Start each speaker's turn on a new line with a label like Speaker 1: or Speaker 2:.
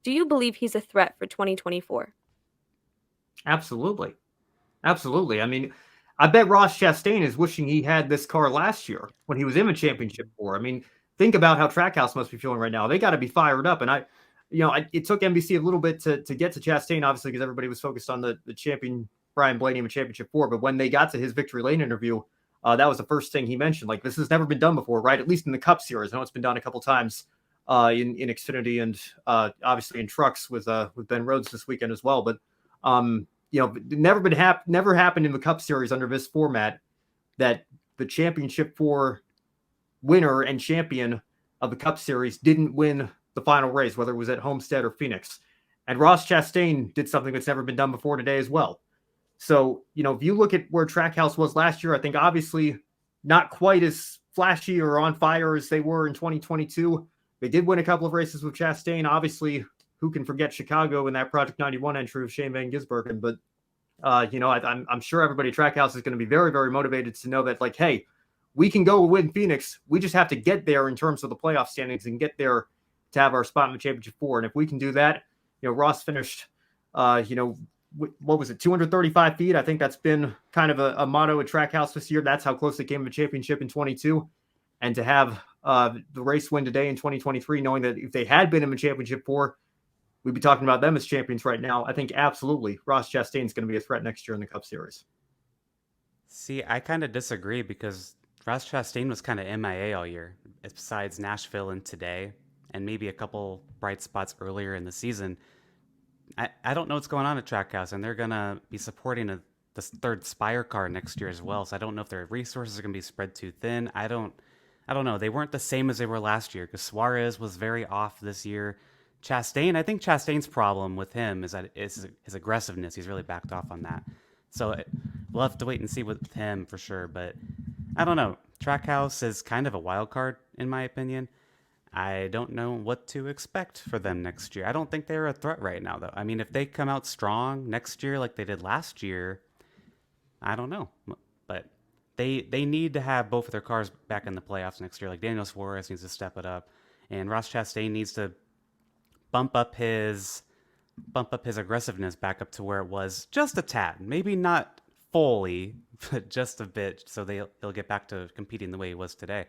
Speaker 1: Do you believe he's a threat for 2024?
Speaker 2: Absolutely. Absolutely. I mean, I bet Ross Chastain is wishing he had this car last year when he was in the championship four. I mean, think about how Trackhouse must be feeling right now. They got to be fired up. And it took NBC a little bit to get to Chastain, obviously, because everybody was focused on the champion Brian Blaney in the championship four. But when they got to his victory lane interview, that was the first thing he mentioned. Like, this has never been done before, right? At least in the Cup Series. I know it's been done a couple times in Xfinity and obviously in trucks with Ben Rhodes this weekend as well. But never happened in the Cup Series under this format that the championship four winner and champion of the Cup Series didn't win the final race, whether it was at Homestead or Phoenix. And Ross Chastain did something that's never been done before today as well. So, if you look at where Trackhouse was last year, I think obviously not quite as flashy or on fire as they were in 2022. They did win a couple of races with Chastain. Obviously, who can forget Chicago in that Project 91 entry of Shane Van Gisbergen? But I'm sure everybody at Trackhouse is going to be very, very motivated to know that, like, hey, we can go win Phoenix. We just have to get there in terms of the playoff standings and get there to have our spot in the championship four. And if we can do that, Ross finished, what was it, 235 feet? I think that's been kind of a motto at Trackhouse this year. That's how close they came to the championship in 22. And to have the race win today in 2023, knowing that if they had been in the championship four, we'd be talking about them as champions right now. I think absolutely Ross Chastain is going to be a threat next year in the Cup Series.
Speaker 3: See, I kind of disagree because Ross Chastain was kind of MIA all year, besides Nashville and today, and maybe a couple bright spots earlier in the season. I don't know what's going on at Trackhouse, and they're going to be supporting the third Spire car next year as well. So I don't know if their resources are going to be spread too thin. I don't know. They weren't the same as they were last year because Suarez was very off this year. Chastain, I think Chastain's problem with him is that is his aggressiveness. He's really backed off on that. So we'll have to wait and see with him for sure. But I don't know. Trackhouse is kind of a wild card in my opinion. I don't know what to expect for them next year. I don't think they're a threat right now, though. I mean, if they come out strong next year like they did last year, I don't know. But they need to have both of their cars back in the playoffs next year. Like Daniel Suarez needs to step it up, and Ross Chastain needs to bump up his aggressiveness back up to where it was just a tad. Maybe not fully, but just a bit, so they'll get back to competing the way he was today.